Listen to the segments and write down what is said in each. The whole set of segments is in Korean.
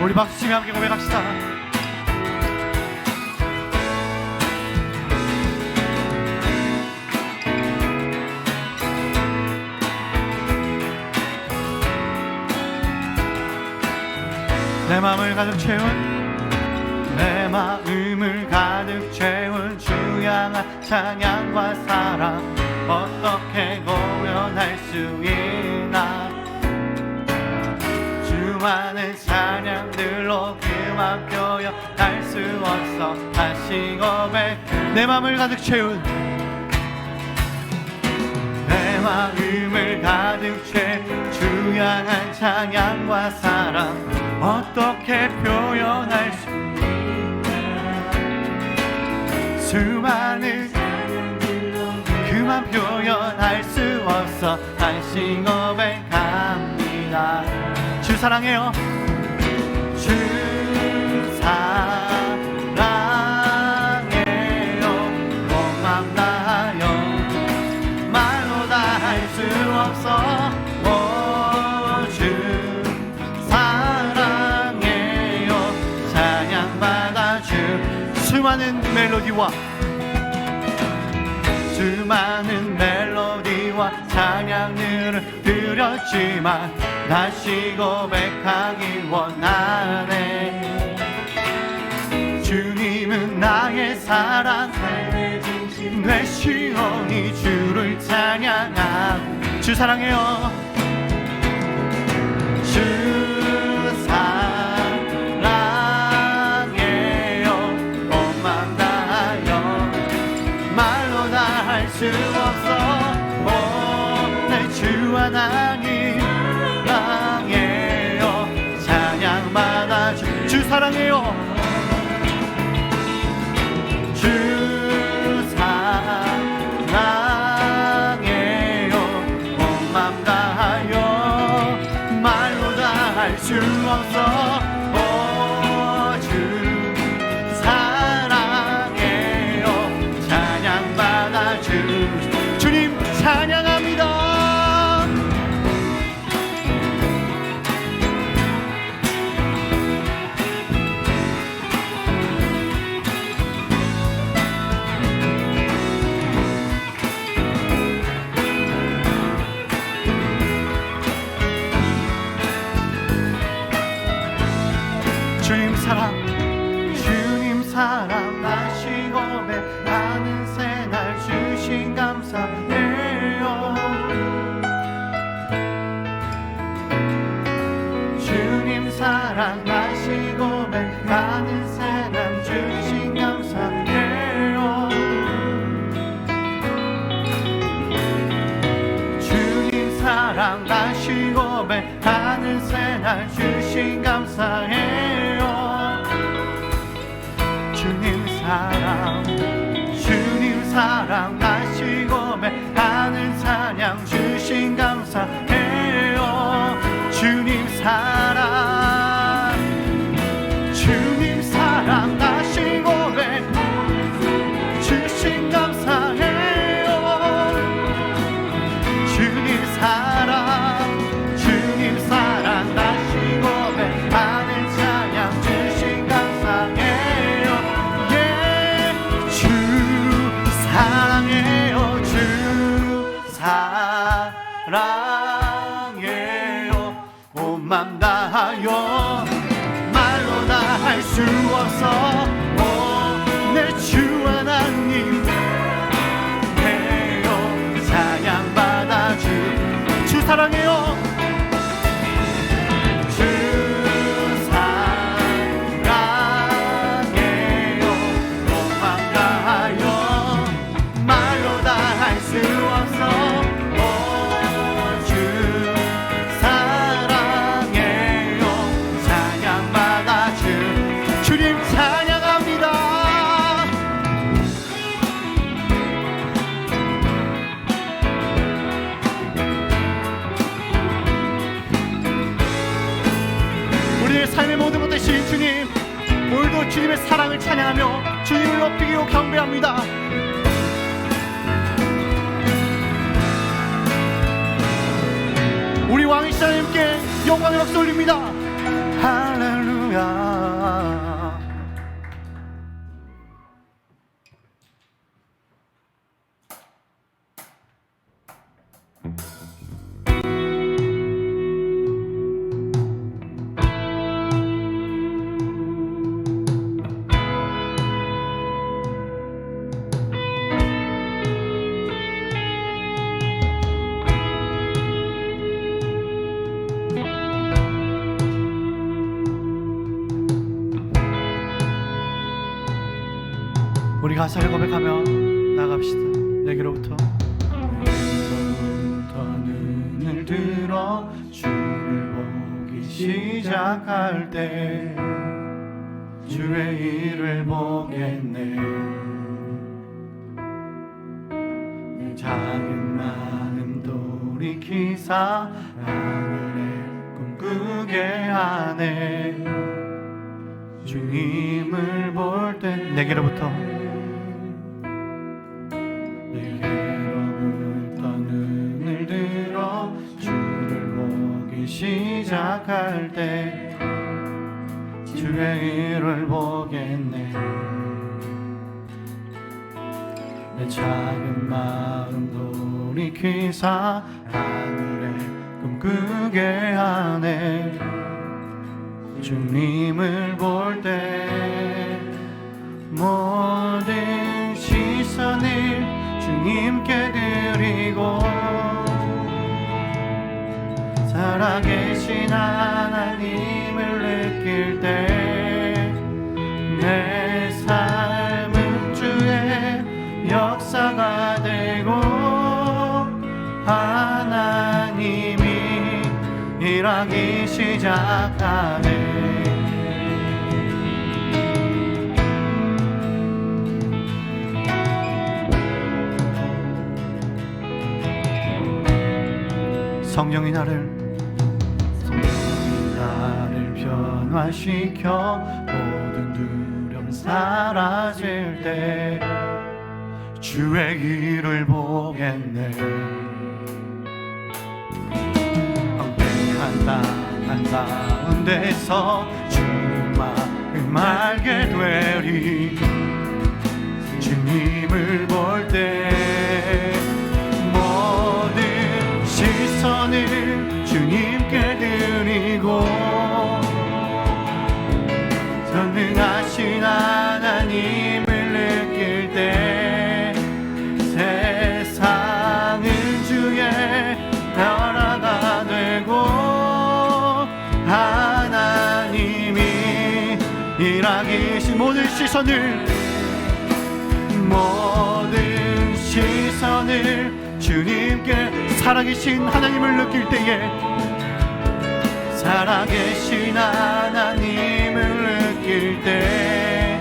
우리 박수치며 함께 고백합시다. 내 마음을 가득 채운 주 향한 찬양과 사랑 어떻게 공연할 수 있나. 수많은 찬양들로 그만 표현할 수 없어 다시 고백. 내 마음을 가득 채운 주 향한 찬양과 사랑 어떻게 표현할 수 있나. 수많은 그만 표현할 수 없어 다시 고백합니다. 주 사랑해요. 주 사랑해요. 온 맘 다하여 말로 다 할 수 없어. 주 사랑해요. 찬양받아 주. 수많은 멜로디와 찬양들을 드렸지만 다시 고백하기 원하네. 주님은 나의 사랑 되시오니 주를 찬양하고. 주 사랑해요. 주 사랑해요. 온 맘 다하여 말로 다 할 수 없어. 내 주 하나님 사랑해요. 찬양받아 주. 주 사랑해요. 주 사랑해요. 온 맘 다하여 말로 다 할 수 없어. 주 사랑해요. 찬양받아 주. 주님 찬양합니다. 주님 사랑 다시 고백하는 새날 주신 감사해요. 주님 사랑 다시 고백하는 새날 주신 감사해요. 주님 사랑 다시 고백하는 새날 주신 감사해요. 주님 사랑 다시 고백하는 찬양 주신 감사해요. 주님 사랑 다시 고백 주신 감사해요. 주님 사랑 다시 고백하는 찬양 주신 감사해요. 사랑해요. 주 사랑해요. 온 맘 다하여 말로 다 할 수 없어. 내 주 하나님 해요. 찬양받아 주. 주 사랑해요. 삶의 모든 것 되신 주님, 오늘도 주님의 사랑을 찬양하며 주님을 높이고 경배합니다. 우리 왕이신 하나님께 영광의 박수 올립니다. 할렐루야 우리 가사를 고백하며 나갑시다. 내게로부터 눈을 들어 주를 보기 시작할 때 주의 일을 보겠네. 내 작은 마음 돌이키사 하늘에 꿈꾸게 하네. 주님을 볼 때 내게로부터 눈을 들어 주를 보기 시작할 때 주의 일을 보겠네. 내 작은 마음 돌이키사 하늘에 꿈꾸게 하네. 주님을 볼 때 모든 시선을 주님께 드리고 살아계신 하나님을 느낄 때 내 삶은 주의 역사가 되고 하나님이 일하기 시작하네. 성령이 나를 변화시켜 모든 두려움 사라질 때 주의 일을 보겠네. 엉뚱한 땅 가운데서 주님을 알게 되리. 주님을 볼 때 모든 시선을 주님께 드리고 전능하신 하나님을 느낄 때 세상은 주의 나라가 되고 하나님이 일하기 시 모든 시선을 주님께 살아계신 하나님을 느낄 때에 살아계신 하나님을 느낄 때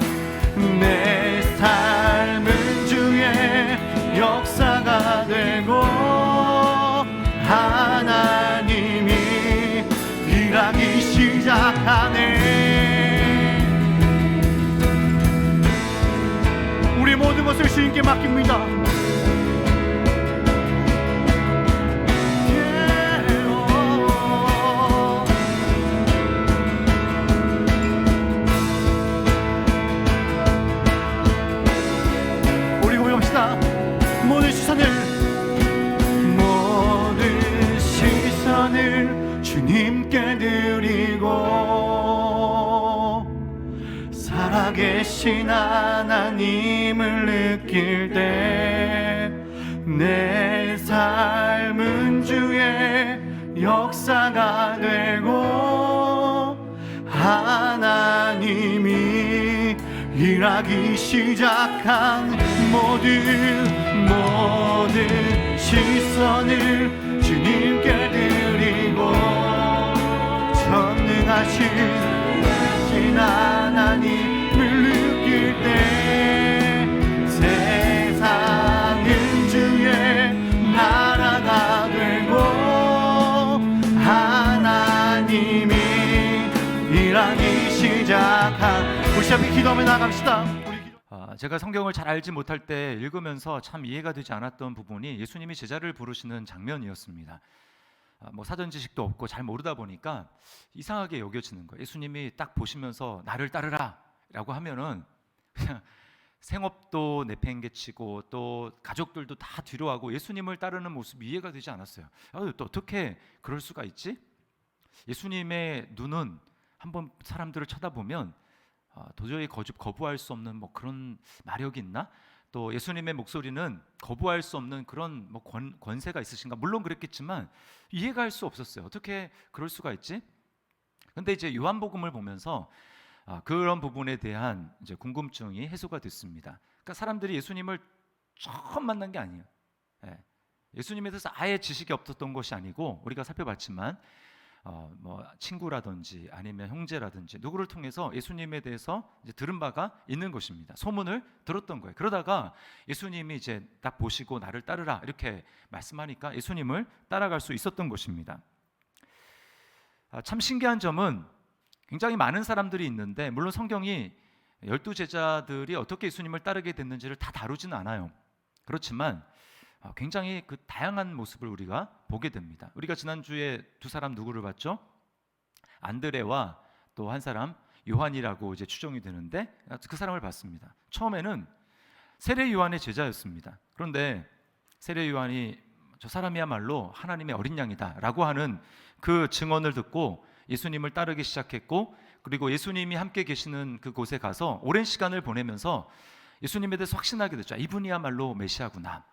내 삶은 주의 역사가 되고 하나님이 일하기 시작하네. 우리 모든 것을 주님께 맡깁니다. 모든 시선을 주님께 드리고 살아계신 하나님을 느낄 때 내 삶은 주의 역사가 되고 하나님이 일하기 시작한 모든 시선을 주님께 드리고 전능하신 하나님을 느낄 때 세상은 주의 나라가 되고 하나님이 일하기 시작한 우리 시합이 기도하며 나갑시다. 제가 성경을 잘 알지 못할 때 읽으면서 참 이해가 되지 않았던 부분이 예수님이 제자를 부르시는 장면이었습니다. 뭐 사전 지식도 없고 잘 모르다 보니까 이상하게 여겨지는 거예요. 예수님이 딱 보시면서 나를 따르라 라고 하면은 그냥 생업도 내팽개치고 또 가족들도 다 뒤로하고 예수님을 따르는 모습이 이해가 되지 않았어요. 또 어떻게 그럴 수가 있지? 예수님의 눈은 한번 사람들을 쳐다보면 도저히 거부할 수 없는 뭐 그런 마력이 있나? 또 예수님의 목소리는 거부할 수 없는 그런 뭐 권세가 있으신가? 물론 그랬겠지만 이해가 할 수 없었어요. 어떻게 그럴 수가 있지? 근데 이제 요한복음을 보면서 그런 부분에 대한 이제 궁금증이 해소가 됐습니다. 그러니까 사람들이 예수님을 처음 만난 게 아니에요. 예. 예수님에 대해서 아예 지식이 없었던 것이 아니고 우리가 살펴봤지만 뭐 친구라든지 아니면 형제라든지 누구를 통해서 예수님에 대해서 이제 들은 바가 있는 것입니다. 소문을 들었던 거예요. 그러다가 예수님이 이제 딱 보시고 나를 따르라 이렇게 말씀하니까 예수님을 따라갈 수 있었던 것입니다. 참 신기한 점은 굉장히 많은 사람들이 있는데 물론 성경이 12제자들이 어떻게 예수님을 따르게 됐는지를 다 다루지는 않아요. 그렇지만 굉장히 그 다양한 모습을 우리가 보게 됩니다. 우리가 지난주에 두 사람 누구를 봤죠? 안드레와 또 한 사람 요한이라고 이제 추정이 되는데 그 사람을 봤습니다. 처음에는 세례 요한의 제자였습니다. 그런데 세례 요한이 저 사람이야말로 하나님의 어린 양이다라고 하는 그 증언을 듣고 예수님을 따르기 시작했고, 그리고 예수님이 함께 계시는 그곳에 가서 오랜 시간을 보내면서 예수님에 대해서 확신하게 됐죠. 이분이야말로 메시아구나.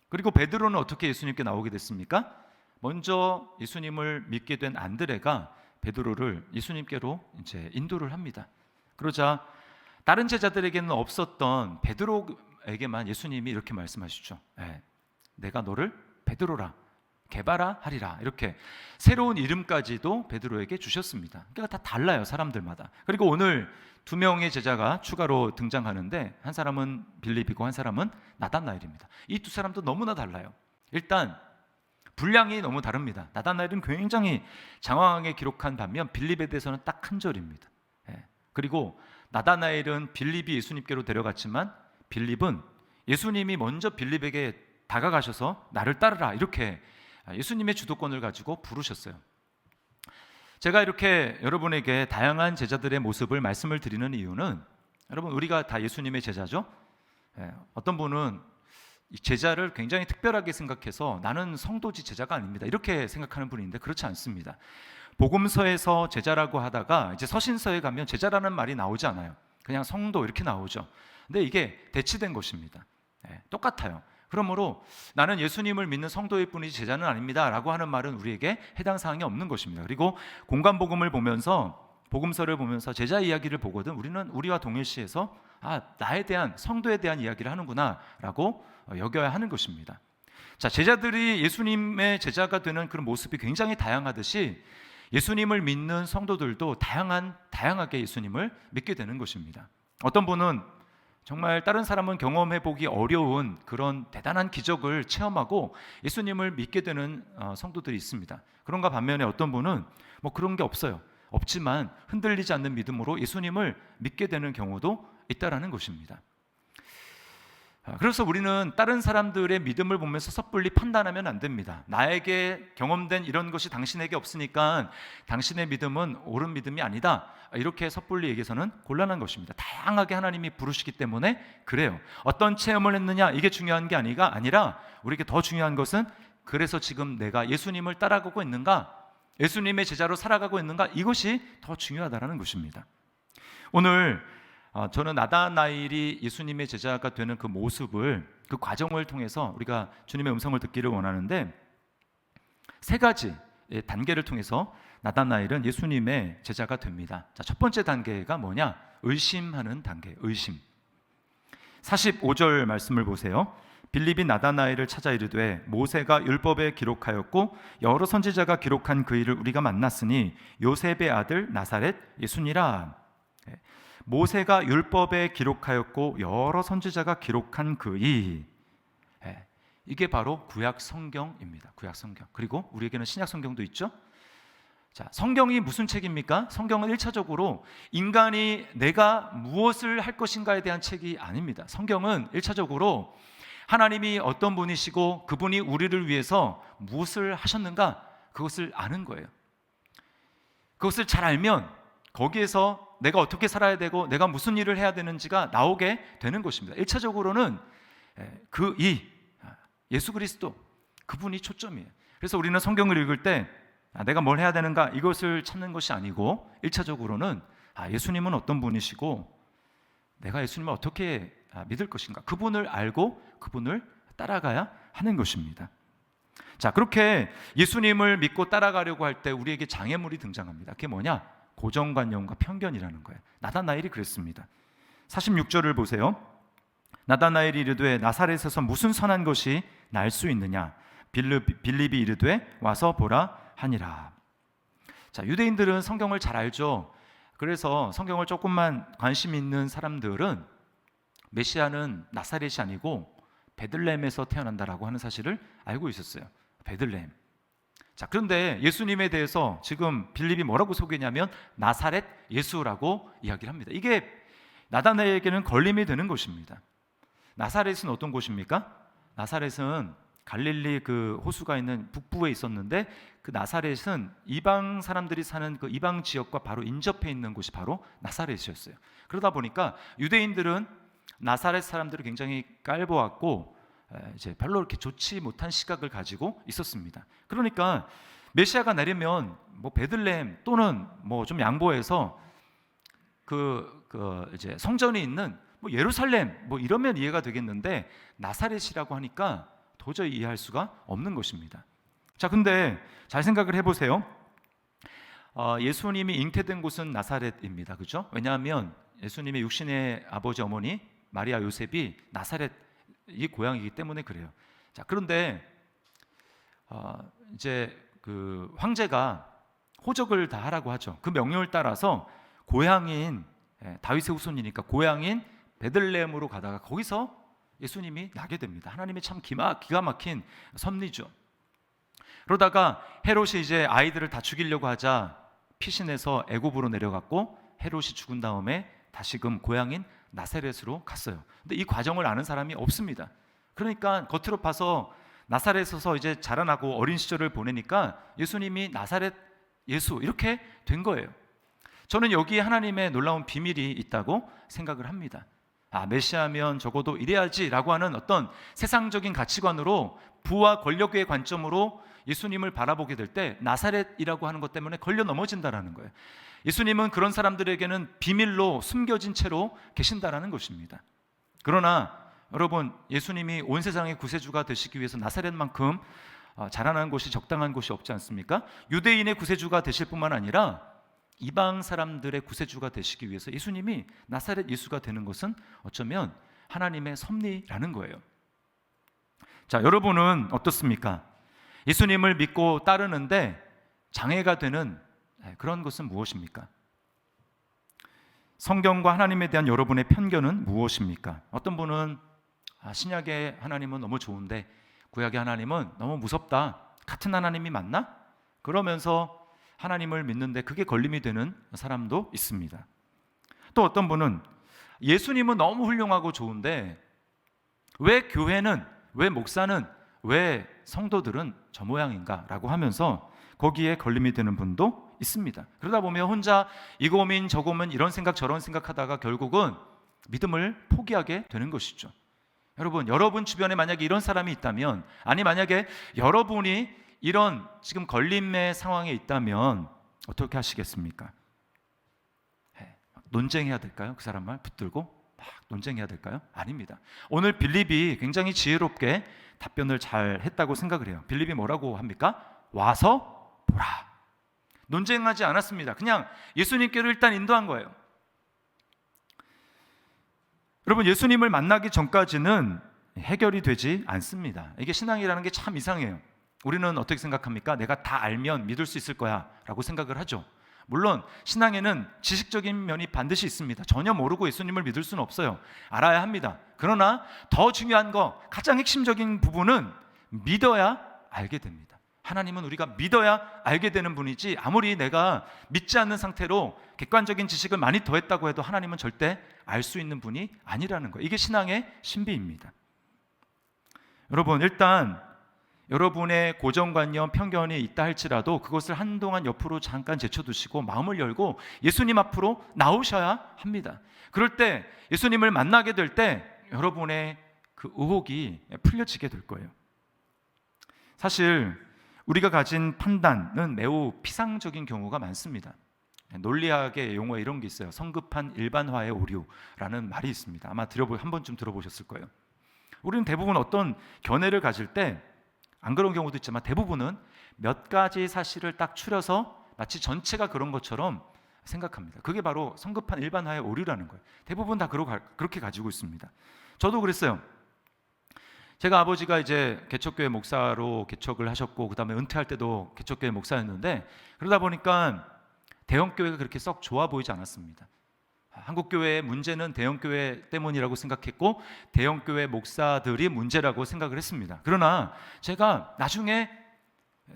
그리고 베드로는 어떻게 예수님께 나오게 됐습니까? 먼저 예수님을 믿게 된 안드레가 베드로를 예수님께로 이제 인도를 합니다. 그러자 다른 제자들에게는 없었던 베드로에게만 예수님이 이렇게 말씀하시죠. 내가 너를 베드로라, 게바라 하리라. 이렇게 새로운 이름까지도 베드로에게 주셨습니다. 그러니까 다 달라요, 사람들마다. 그리고 오늘 두 명의 제자가 추가로 등장하는데 한 사람은 빌립이고 한 사람은 나다나엘입니다. 이 두 사람도 너무나 달라요. 일단 분량이 너무 다릅니다. 나다나엘은 굉장히 장황하게 기록한 반면 빌립에 대해서는 딱 한 절입니다. 그리고 나다나엘은 빌립이 예수님께로 데려갔지만 빌립은 예수님이 먼저 빌립에게 다가가셔서 나를 따르라 이렇게 예수님의 주도권을 가지고 부르셨어요. 제가 이렇게 여러분에게 다양한 제자들의 모습을 말씀을 드리는 이유는, 여러분 우리가 다 예수님의 제자죠. 어떤 분은 이 제자를 굉장히 특별하게 생각해서 나는 성도지 제자가 아닙니다 이렇게 생각하는 분이 있는데 그렇지 않습니다. 복음서에서 제자라고 하다가 이제 서신서에 가면 제자라는 말이 나오지 않아요. 그냥 성도 이렇게 나오죠. 근데 이게 대치된 것입니다. 똑같아요. 그러므로 나는 예수님을 믿는 성도일 뿐이지 제자는 아닙니다 라고 하는 말은 우리에게 해당 사항이 없는 것입니다. 그리고 공관복음을 보면서, 복음서를 보면서 제자 이야기를 보거든 우리는 우리와 동일시해서 나에 대한, 성도에 대한 이야기를 하는구나 라고 여겨야 하는 것입니다. 자, 제자들이 예수님의 제자가 되는 그런 모습이 굉장히 다양하듯이 예수님을 믿는 성도들도 다양하게 예수님을 믿게 되는 것입니다. 어떤 분은 정말 다른 사람은 경험해보기 어려운 그런 대단한 기적을 체험하고 예수님을 믿게 되는 성도들이 있습니다. 그런가 반면에 어떤 분은 뭐 그런 게 없지만 흔들리지 않는 믿음으로 예수님을 믿게 되는 경우도 있다라는 것입니다. 그래서 우리는 다른 사람들의 믿음을 보면서 섣불리 판단하면 안 됩니다. 나에게 경험된 이런 것이 당신에게 없으니까 당신의 믿음은 옳은 믿음이 아니다 이렇게 섣불리 얘기해서는 곤란한 것입니다. 다양하게 하나님이 부르시기 때문에 그래요. 어떤 체험을 했느냐 이게 중요한 게 아니라 우리에게 더 중요한 것은 그래서 지금 내가 예수님을 따라가고 있는가, 예수님의 제자로 살아가고 있는가, 이것이 더 중요하다는 것입니다. 오늘 저는 나다나엘이 예수님의 제자가 되는 그 모습을, 그 과정을 통해서 우리가 주님의 음성을 듣기를 원하는데, 세 가지 단계를 통해서 나다나엘은 예수님의 제자가 됩니다. 자, 첫 번째 단계가 뭐냐? 의심하는 단계, 의심. 45절 말씀을 보세요. 빌립이 나다나엘을 찾아 이르되 모세가 율법에 기록하였고 여러 선지자가 기록한 그 일을 우리가 만났으니 요셉의 아들 나사렛 예수니라. 모세가 율법에 기록하였고 여러 선지자가 기록한 그 일, 이게 바로 구약 성경입니다. 구약 성경. 그리고 우리에게는 신약 성경도 있죠. 자, 성경이 무슨 책입니까? 성경은 1차적으로 인간이 내가 무엇을 할 것인가에 대한 책이 아닙니다. 성경은 1차적으로 하나님이 어떤 분이시고 그분이 우리를 위해서 무엇을 하셨는가, 그것을 아는 거예요. 그것을 잘 알면 거기에서 내가 어떻게 살아야 되고 내가 무슨 일을 해야 되는지가 나오게 되는 것입니다. 1차적으로는 예수 그리스도, 그분이 초점이에요. 그래서 우리는 성경을 읽을 때 내가 뭘 해야 되는가 이것을 찾는 것이 아니고 1차적으로는 예수님은 어떤 분이시고 내가 예수님을 어떻게 믿을 것인가, 그분을 알고 그분을 따라가야 하는 것입니다. 자, 그렇게 예수님을 믿고 따라가려고 할 때 우리에게 장애물이 등장합니다. 그게 뭐냐? 고정관념과 편견이라는 거예요. 나다나엘이 그랬습니다. 46절을 보세요. 나다나엘이 이르되 나사렛에서 무슨 선한 것이 날 수 있느냐? 빌립이 이르되 와서 보라 하니라. 자, 유대인들은 성경을 잘 알죠. 그래서 성경을 조금만 관심 있는 사람들은 메시아는 나사렛이 아니고 베들레헴에서 태어난다라고 하는 사실을 알고 있었어요. 베들레헴. 자, 그런데 예수님에 대해서 지금 빌립이 뭐라고 소개냐면 나사렛 예수라고 이야기를 합니다. 이게 나다나엘에게는 걸림이 되는 것입니다. 나사렛은 어떤 곳입니까? 나사렛은 갈릴리 그 호수가 있는 북부에 있었는데 그 나사렛은 이방 사람들이 사는 그 이방 지역과 바로 인접해 있는 곳이 바로 나사렛이었어요. 그러다 보니까 유대인들은 나사렛 사람들을 굉장히 깔보았고 이제 별로 이렇게 좋지 못한 시각을 가지고 있었습니다. 그러니까 메시아가 내리면 뭐 베들레헴 또는 뭐 좀 양보해서 이제 성전이 있는 뭐 예루살렘 뭐 이러면 이해가 되겠는데 나사렛이라고 하니까 도저히 이해할 수가 없는 것입니다. 자, 근데 잘 생각을 해보세요. 예수님이 잉태된 곳은 나사렛입니다. 그렇죠? 왜냐하면 예수님의 육신의 아버지 어머니 마리아 요셉이 나사렛 이 고향이기 때문에 그래요. 자, 그런데 이제 그 황제가 호적을 다 하라고 하죠. 그 명령을 따라서 고향인 다윗의 후손이니까 고향인 베들레헴으로 가다가 거기서 예수님이 나게 됩니다. 하나님의 참 기가 막힌 섭리죠. 그러다가 헤롯이 이제 아이들을 다 죽이려고 하자 피신해서 애굽으로 내려갔고 헤롯이 죽은 다음에 다시금 고향인 나사렛으로 갔어요. 근데 이 과정을 아는 사람이 없습니다. 그러니까 겉으로 봐서 나사렛에서 이제 자라나고 어린 시절을 보내니까 예수님이 나사렛 예수 이렇게 된 거예요. 저는 여기에 하나님의 놀라운 비밀이 있다고 생각을 합니다. 메시아면 적어도 이래야지라고 하는 어떤 세상적인 가치관으로 부와 권력의 관점으로 예수님을 바라보게 될 때 나사렛이라고 하는 것 때문에 걸려 넘어진다라는 거예요. 예수님은 그런 사람들에게는 비밀로 숨겨진 채로 계신다라는 것입니다. 그러나 여러분, 예수님이 온 세상의 구세주가 되시기 위해서 나사렛만큼 자라나는 곳이 적당한 곳이 없지 않습니까? 유대인의 구세주가 되실 뿐만 아니라 이방 사람들의 구세주가 되시기 위해서 예수님이 나사렛 예수가 되는 것은 어쩌면 하나님의 섭리라는 거예요. 자, 여러분은 어떻습니까? 예수님을 믿고 따르는데 장애가 되는 그런 것은 무엇입니까? 성경과 하나님에 대한 여러분의 편견은 무엇입니까? 어떤 분은 신약의 하나님은 너무 좋은데 구약의 하나님은 너무 무섭다. 같은 하나님이 맞나? 그러면서 하나님을 믿는데 그게 걸림이 되는 사람도 있습니다. 또 어떤 분은 예수님은 너무 훌륭하고 좋은데 왜 교회는, 왜 목사는, 왜 성도들은 저 모양인가? 라고 하면서 거기에 걸림이 되는 분도 있습니다. 그러다 보면 혼자 이 고민 저 고민 이런 생각 저런 생각하다가 결국은 믿음을 포기하게 되는 것이죠. 여러분 주변에 만약에 이런 사람이 있다면, 아니 만약에 여러분이 이런 지금 걸림의 상황에 있다면 어떻게 하시겠습니까? 논쟁해야 될까요? 그 사람 말 붙들고 막 논쟁해야 될까요? 아닙니다. 오늘 빌립이 굉장히 지혜롭게 답변을 잘 했다고 생각을 해요. 빌립이 뭐라고 합니까? 와서 보라. 논쟁하지 않았습니다. 그냥 예수님께로 일단 인도한 거예요. 여러분, 예수님을 만나기 전까지는 해결이 되지 않습니다. 이게 신앙이라는 게 참 이상해요. 우리는 어떻게 생각합니까? 내가 다 알면 믿을 수 있을 거야 라고 생각을 하죠. 물론 신앙에는 지식적인 면이 반드시 있습니다. 전혀 모르고 예수님을 믿을 수는 없어요. 알아야 합니다. 그러나 더 중요한 거, 가장 핵심적인 부분은 믿어야 알게 됩니다. 하나님은 우리가 믿어야 알게 되는 분이지, 아무리 내가 믿지 않는 상태로 객관적인 지식을 많이 더했다고 해도 하나님은 절대 알 수 있는 분이 아니라는 거예요. 이게 신앙의 신비입니다. 여러분, 일단 여러분의 고정관념, 편견이 있다 할지라도 그것을 한동안 옆으로 잠깐 제쳐두시고 마음을 열고 예수님 앞으로 나오셔야 합니다. 그럴 때 예수님을 만나게 될 때 여러분의 그 의혹이 풀려지게 될 거예요. 사실 우리가 가진 판단은 매우 피상적인 경우가 많습니다. 논리학의 용어에 이런 게 있어요. 성급한 일반화의 오류라는 말이 있습니다. 아마 한 번쯤 들어보셨을 거예요. 우리는 대부분 어떤 견해를 가질 때, 안 그런 경우도 있지만 대부분은 몇 가지 사실을 딱 추려서 마치 전체가 그런 것처럼 생각합니다. 그게 바로 성급한 일반화의 오류라는 거예요. 대부분 다 그렇게 가지고 있습니다. 저도 그랬어요. 제가 아버지가 이제 개척교회 목사로 개척을 하셨고 그다음에 은퇴할 때도 개척교회 목사였는데, 그러다 보니까 대형교회가 그렇게 썩 좋아 보이지 않았습니다. 한국교회의 문제는 대형교회 때문이라고 생각했고 대형교회 목사들이 문제라고 생각을 했습니다. 그러나 제가 나중에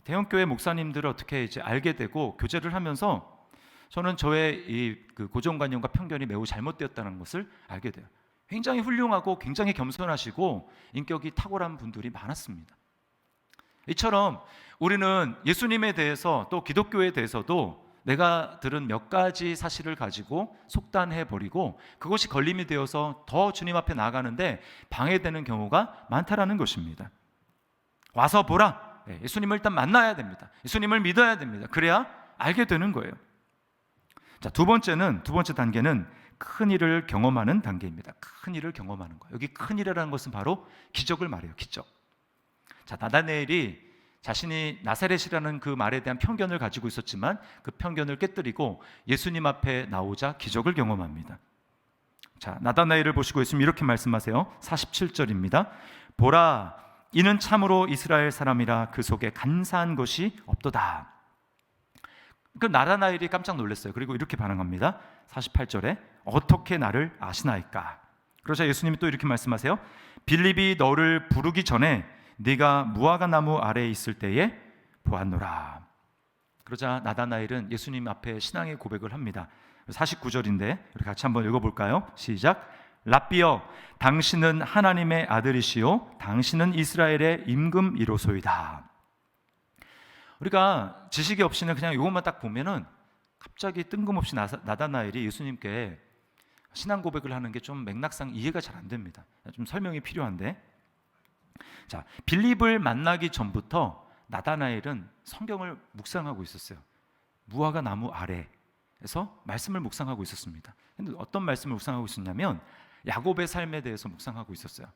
대형교회 목사님들을 어떻게 이제 알게 되고 교제를 하면서 저는 저의 그 고정관념과 편견이 매우 잘못되었다는 것을 알게 돼요. 굉장히 훌륭하고 굉장히 겸손하시고 인격이 탁월한 분들이 많았습니다. 이처럼 우리는 예수님에 대해서 또 기독교에 대해서도 내가 들은 몇 가지 사실을 가지고 속단해 버리고 그것이 걸림이 되어서 더 주님 앞에 나아가는데 방해되는 경우가 많다라는 것입니다. 와서 보라. 예수님을 일단 만나야 됩니다. 예수님을 믿어야 됩니다. 그래야 알게 되는 거예요. 자, 두 번째 단계는 큰 일을 경험하는 단계입니다. 큰 일을 경험하는 거예요. 여기 큰 일이라는 것은 바로 기적을 말해요. 기적. 자, 나다나엘이 자신이 나사렛이라는 그 말에 대한 편견을 가지고 있었지만 그 편견을 깨뜨리고 예수님 앞에 나오자 기적을 경험합니다. 자, 나다나엘을 보시고 예수님 이렇게 말씀하세요. 47절입니다. 보라, 이는 참으로 이스라엘 사람이라 그 속에 간사한 것이 없도다. 그 나다나엘이 깜짝 놀랐어요. 그리고 이렇게 반응합니다. 48절에 어떻게 나를 아시나이까? 그러자 예수님이 또 이렇게 말씀하세요. 빌립이 너를 부르기 전에 네가 무화과 나무 아래에 있을 때에 보았노라. 그러자 나다나엘은 예수님 앞에 신앙의 고백을 합니다. 49절인데 우리 같이 한번 읽어볼까요? 시작. 랍비여, 당신은 하나님의 아들이시요 당신은 이스라엘의 임금이로소이다. 우리가 지식이 없이는 그냥 이것만 딱 보면은 갑자기 뜬금없이 나다나엘이 예수님께 신앙 고백을 하는 게 좀 맥락상 이해가 잘 안 됩니다. 좀 설명이 필요한데, 자, 빌립을 만나기 전부터 나다나엘은 성경을 묵상하고 있었어요. 무화과 나무 아래에서 말씀을 묵상하고 있었습니다. 근데 어떤 말씀을 묵상하고 있었냐면 야곱의 삶에 대해서 묵상하고 있었어요.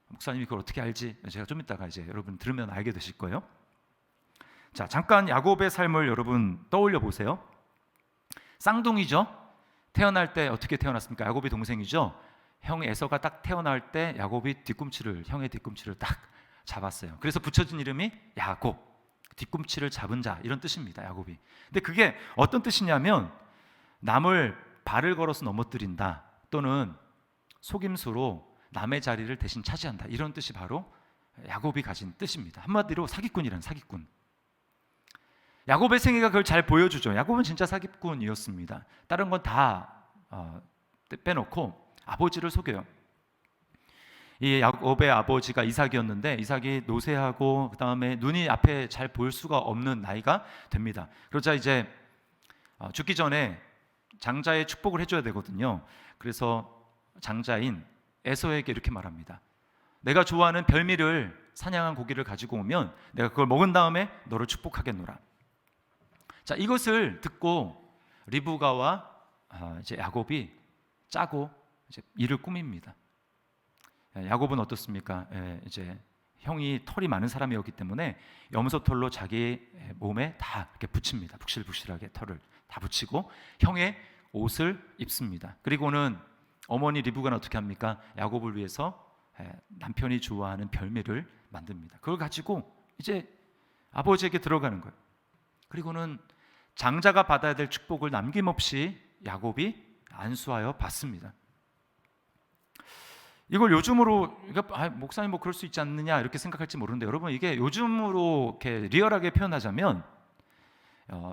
목사님이 그걸 어떻게 알지? 제가 좀 이따가 이제 여러분 들으면 알게 되실 거예요. 자, 잠깐 야곱의 삶을 여러분 떠올려 보세요. 쌍둥이죠. 태어날 때 어떻게 태어났습니까? 야곱이 동생이죠. 형 에서가 딱 태어날 때 야곱이 형의 뒤꿈치를 딱 잡았어요. 그래서 붙여진 이름이 야곱, 뒤꿈치를 잡은 자, 이런 뜻입니다. 야곱이. 근데 그게 어떤 뜻이냐면 남을 발을 걸어서 넘어뜨린다, 또는 속임수로 남의 자리를 대신 차지한다, 이런 뜻이 바로 야곱이 가진 뜻입니다. 한마디로 사기꾼이란 사기꾼. 야곱의 생애가 그걸 잘 보여주죠. 야곱은 진짜 사기꾼이었습니다. 다른 건 다 빼놓고 아버지를 속여요. 이 야곱의 아버지가 이삭이었는데 이삭이 노쇠하고 그 다음에 눈이 앞에 잘 볼 수가 없는 나이가 됩니다. 그러자 이제 죽기 전에 장자의 축복을 해줘야 되거든요. 그래서 장자인 에서에게 이렇게 말합니다. 내가 좋아하는 별미를, 사냥한 고기를 가지고 오면 내가 그걸 먹은 다음에 너를 축복하겠노라. 자, 이것을 듣고 리브가와 이제 야곱이 짜고 이제 이를 꾸밉니다. 야곱은 어떻습니까? 이제 형이 털이 많은 사람이었기 때문에 염소털로 자기 몸에 다 이렇게 붙입니다. 북실북실하게 털을 다 붙이고 형의 옷을 입습니다. 그리고는 어머니 리브가는 어떻게 합니까? 야곱을 위해서 남편이 좋아하는 별미를 만듭니다. 그걸 가지고 이제 아버지에게 들어가는 거예요. 그리고는 장자가 받아야 될 축복을 남김없이 야곱이 안수하여 받습니다. 이걸 요즘으로 목사님 뭐 그럴 수 있지 않느냐 이렇게 생각할지 모르는데, 여러분 이게 요즘으로 이렇게 리얼하게 표현하자면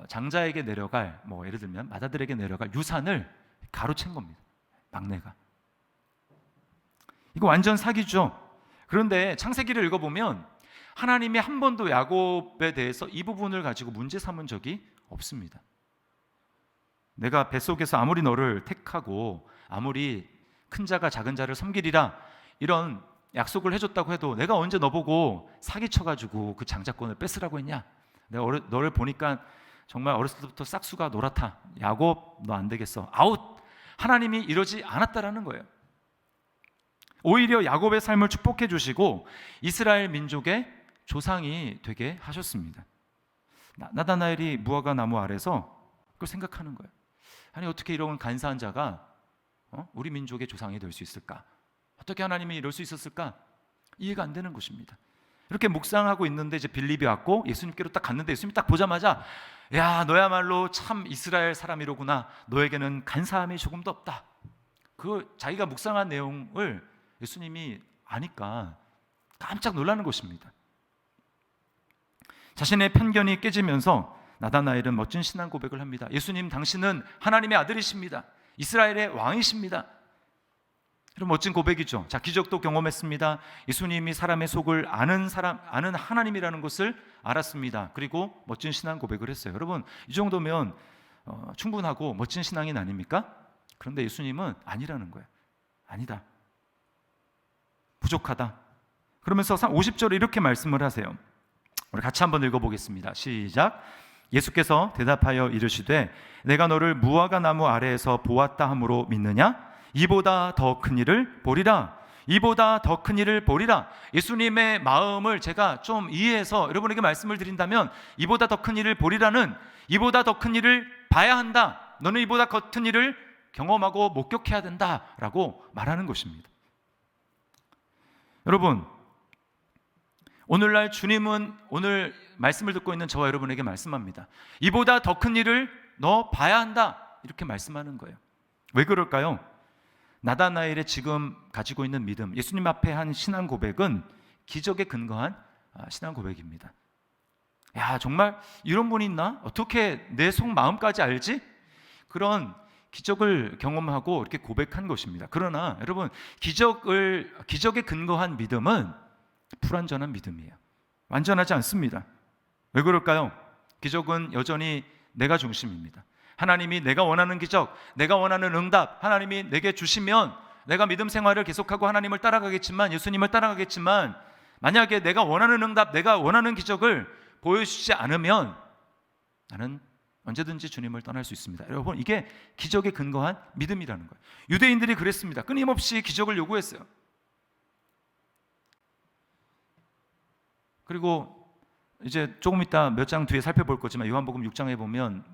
장자에게 내려갈, 뭐 예를 들면 맏아들에게 내려갈 유산을 가로챈 겁니다. 막내가. 이거 완전 사기죠. 그런데 창세기를 읽어보면 하나님이 한 번도 야곱에 대해서 이 부분을 가지고 문제 삼은 적이 없습니다. 내가 뱃속에서 아무리 너를 택하고 아무리 큰 자가 작은 자를 섬기리라, 이런 약속을 해줬다고 해도 내가 언제 너보고 사기쳐가지고 그 장자권을 뺏으라고 했냐? 내가 너를 보니까 정말 어렸을 때부터 싹수가 노랗다. 야곱, 너 안 되겠어. 아웃! 하나님이 이러지 않았다라는 거예요. 오히려 야곱의 삶을 축복해 주시고 이스라엘 민족의 조상이 되게 하셨습니다. 나다나엘이 무화과 나무 아래서 그걸 생각하는 거예요. 아니 어떻게 이런 간사한 자가 우리 민족의 조상이 될 수 있을까? 어떻게 하나님이 이럴 수 있었을까? 이해가 안 되는 것입니다. 이렇게 묵상하고 있는데 이제 빌립이 왔고 예수님께로 딱 갔는데 예수님이 딱 보자마자 야, 너야말로 참 이스라엘 사람이로구나. 너에게는 간사함이 조금도 없다. 그 자기가 묵상한 내용을 예수님이 아니까 깜짝 놀라는 것입니다. 자신의 편견이 깨지면서 나다나엘은 멋진 신앙 고백을 합니다. 예수님, 당신은 하나님의 아들이십니다. 이스라엘의 왕이십니다. 이런 멋진 고백이죠. 자, 기적도 경험했습니다. 예수님이 사람의 속을 아는 하나님이라는 것을 알았습니다. 그리고 멋진 신앙 고백을 했어요. 여러분, 이 정도면 충분하고 멋진 신앙인 아닙니까? 그런데 예수님은 아니라는 거예요. 아니다. 부족하다. 그러면서 50절에 이렇게 말씀을 하세요. 우리 같이 한번 읽어보겠습니다. 시작. 예수께서 대답하여 이르시되 내가 너를 무화과 나무 아래에서 보았다 함으로 믿느냐? 이보다 더 큰 일을 보리라. 이보다 더 큰 일을 보리라. 예수님의 마음을 제가 좀 이해해서 여러분에게 말씀을 드린다면 이보다 더 큰 일을 보리라는 이보다 더 큰 일을 봐야 한다. 너는 이보다 더 큰 일을 경험하고 목격해야 된다라고 말하는 것입니다. 여러분, 오늘날 주님은 오늘 말씀을 듣고 있는 저와 여러분에게 말씀합니다. 이보다 더 큰 일을 너 봐야 한다. 이렇게 말씀하는 거예요. 왜 그럴까요? 나다나엘의 지금 가지고 있는 믿음, 예수님 앞에 한 신앙 고백은 기적에 근거한 신앙 고백입니다. 야, 정말 이런 분이 있나? 어떻게 내 속마음까지 알지? 그런 기적을 경험하고 이렇게 고백한 것입니다. 그러나 여러분, 기적에 근거한 믿음은 불완전한 믿음이에요. 완전하지 않습니다. 왜 그럴까요? 기적은 여전히 내가 중심입니다. 하나님이 내가 원하는 기적, 내가 원하는 응답 하나님이 내게 주시면 내가 믿음 생활을 계속하고 하나님을 따라가겠지만, 예수님을 따라가겠지만, 만약에 내가 원하는 응답, 내가 원하는 기적을 보여주지 않으면 나는 언제든지 주님을 떠날 수 있습니다. 여러분, 이게 기적에 근거한 믿음이라는 거예요. 유대인들이 그랬습니다. 끊임없이 기적을 요구했어요. 그리고 이제 조금 이따 몇 장 뒤에 살펴볼 거지만 요한복음 6장에 보면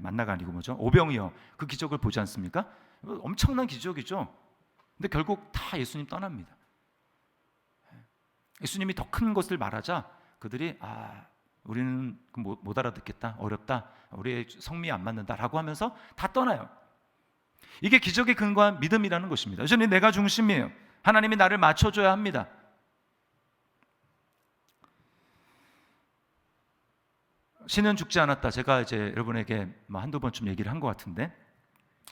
만나가 아니고 뭐죠? 오병이어, 그 기적을 보지 않습니까? 엄청난 기적이죠. 근데 결국 다 예수님 떠납니다. 예수님이 더 큰 것을 말하자 그들이 우리는 못 알아듣겠다, 어렵다, 우리의 성미에 안 맞는다라고 하면서 다 떠나요. 이게 기적에 근거한 믿음이라는 것입니다. 여전히 내가 중심이에요. 하나님이 나를 맞춰줘야 합니다. 신은 죽지 않았다. 제가 이제 여러분에게 한두 번쯤 얘기를 한 것 같은데,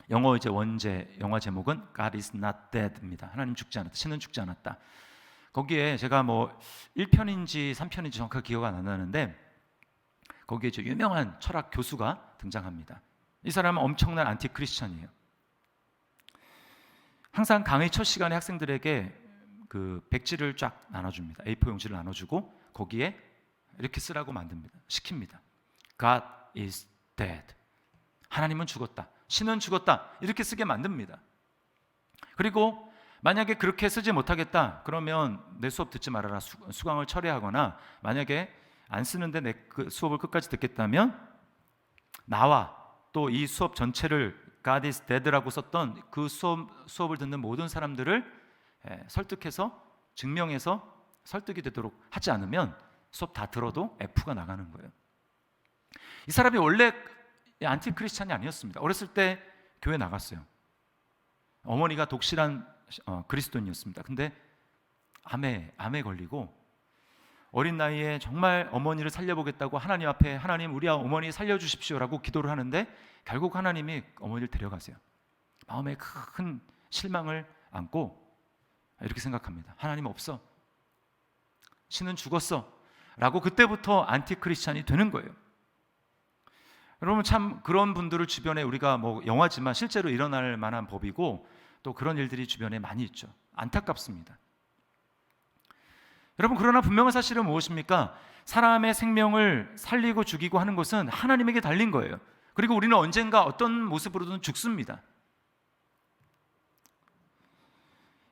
영어 이제 영화 제목은 God is not dead입니다. 하나님 죽지 않았다. 신은 죽지 않았다. 거기에 제가 1편인지 3편인지 정확하게 기억 안 나는데 거기에 이제 유명한 철학 교수가 등장합니다. 이 사람은 엄청난 안티 크리스천이에요. 항상 강의 첫 시간에 학생들에게 그 백지를 쫙 나눠줍니다. A4 용지를 나눠주고 거기에 이렇게 쓰라고 시킵니다. God is dead. 하나님은 죽었다. 신은 죽었다. 이렇게 쓰게 만듭니다. 그리고 만약에 그렇게 쓰지 못하겠다 그러면 내 수업 듣지 말아라, 수강을 철회하거나, 만약에 안 쓰는데 내 그 수업을 끝까지 듣겠다면 나와 또 이 수업 전체를 God is dead라고 썼던 그 수업을 듣는 모든 사람들을 설득해서 증명해서 설득이 되도록 하지 않으면 수업 다 들어도 F가 나가는 거예요. 이 사람이 원래 안티 크리스찬이 아니었습니다. 어렸을 때 교회 나갔어요. 어머니가 독실한 그리스도인이었습니다. 근데 암에 걸리고 어린 나이에 정말 어머니를 살려보겠다고 하나님 앞에, 하나님 우리 어머니 살려주십시오라고 기도를 하는데 결국 하나님이 어머니를 데려가세요. 마음에 큰 실망을 안고 이렇게 생각합니다. 하나님 없어, 신은 죽었어 라고 그때부터 안티 크리스찬이 되는 거예요. 여러분, 참 그런 분들을 주변에 우리가 영화지만 실제로 일어날 만한 법이고 또 그런 일들이 주변에 많이 있죠. 안타깝습니다. 여러분, 그러나 분명한 사실은 무엇입니까? 사람의 생명을 살리고 죽이고 하는 것은 하나님에게 달린 거예요. 그리고 우리는 언젠가 어떤 모습으로든 죽습니다.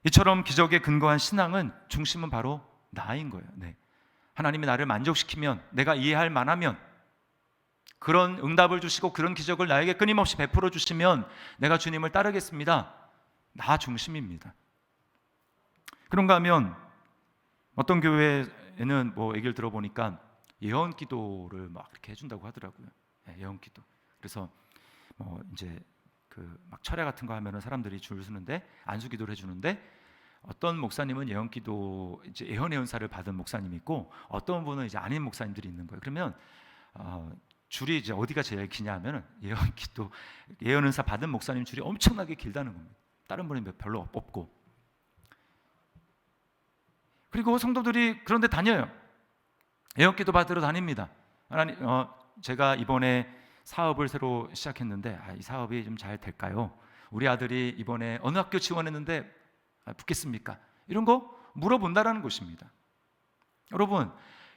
이처럼 기적에 근거한 신앙은 중심은 바로 나인 거예요. 하나님이 나를 만족시키면, 내가 이해할 만하면, 그런 응답을 주시고 그런 기적을 나에게 끊임없이 베풀어 주시면 내가 주님을 따르겠습니다. 나 중심입니다. 그런가 하면 어떤 교회에는 뭐 얘기를 들어보니까 예언 기도를 막 이렇게 해준다고 하더라고요. 예언 기도. 그래서 뭐 이제 그 막 철야 같은 거 하면은 사람들이 줄 서는데 안수 기도를 해주는데, 어떤 목사님은 예언 기도 이제 예언 은사를 받은 목사님이 있고, 어떤 분은 이제 아닌 목사님들이 있는 거예요. 그러면 줄이 이제 어디가 제일 기냐면은 예언 기도 예언 은사 받은 목사님 줄이 엄청나게 길다는 겁니다. 다른 분이 별로 없고. 그리고 성도들이 그런데 다녀요. 예언 기도 받으러 다닙니다. 하나님, 제가 이번에 사업을 새로 시작했는데 이 사업이 좀 잘 될까요? 우리 아들이 이번에 어느 학교 지원했는데 붙겠습니까? 이런 거 물어본다라는 것입니다. 여러분,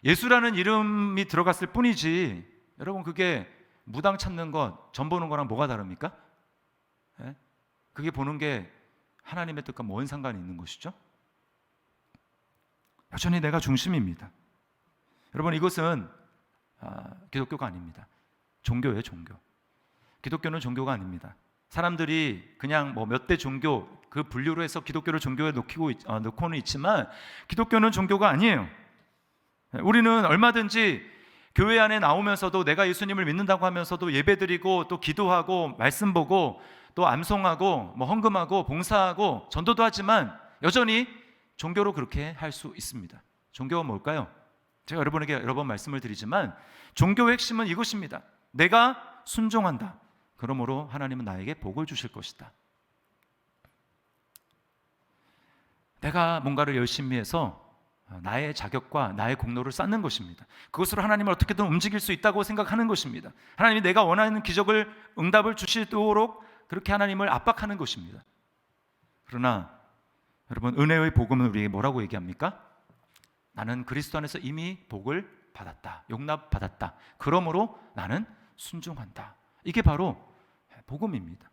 예수라는 이름이 들어갔을 뿐이지, 여러분 그게 무당 찾는 것, 점 보는 거랑 뭐가 다릅니까? 그게 보는 게 하나님의 뜻과 뭔 상관이 있는 것이죠? 여전히 내가 중심입니다. 여러분, 이것은 기독교가 아닙니다. 종교예요, 종교. 기독교는 종교가 아닙니다. 사람들이 그냥 뭐 몇 대 종교 그 분류로 해서 기독교를 종교에 놓고는 있지만, 기독교는 종교가 아니에요. 우리는 얼마든지 교회 안에 나오면서도 내가 예수님을 믿는다고 하면서도 예배드리고 또 기도하고 말씀 보고 또 암송하고 뭐 헌금하고 봉사하고 전도도 하지만 여전히 종교로 그렇게 할 수 있습니다. 종교가 뭘까요? 제가 여러분에게 여러 번 말씀을 드리지만 종교의 핵심은 이것입니다. 내가 순종한다. 그러므로 하나님은 나에게 복을 주실 것이다. 내가 뭔가를 열심히 해서 나의 자격과 나의 공로를 쌓는 것입니다. 그것으로 하나님을 어떻게든 움직일 수 있다고 생각하는 것입니다. 하나님이 내가 원하는 기적을, 응답을 주시도록 그렇게 하나님을 압박하는 것입니다. 그러나 여러분, 은혜의 복음은 우리에게 뭐라고 얘기합니까? 나는 그리스도 안에서 이미 복을 받았다, 용납받았다. 그러므로 나는 순종한다. 이게 바로 복음입니다.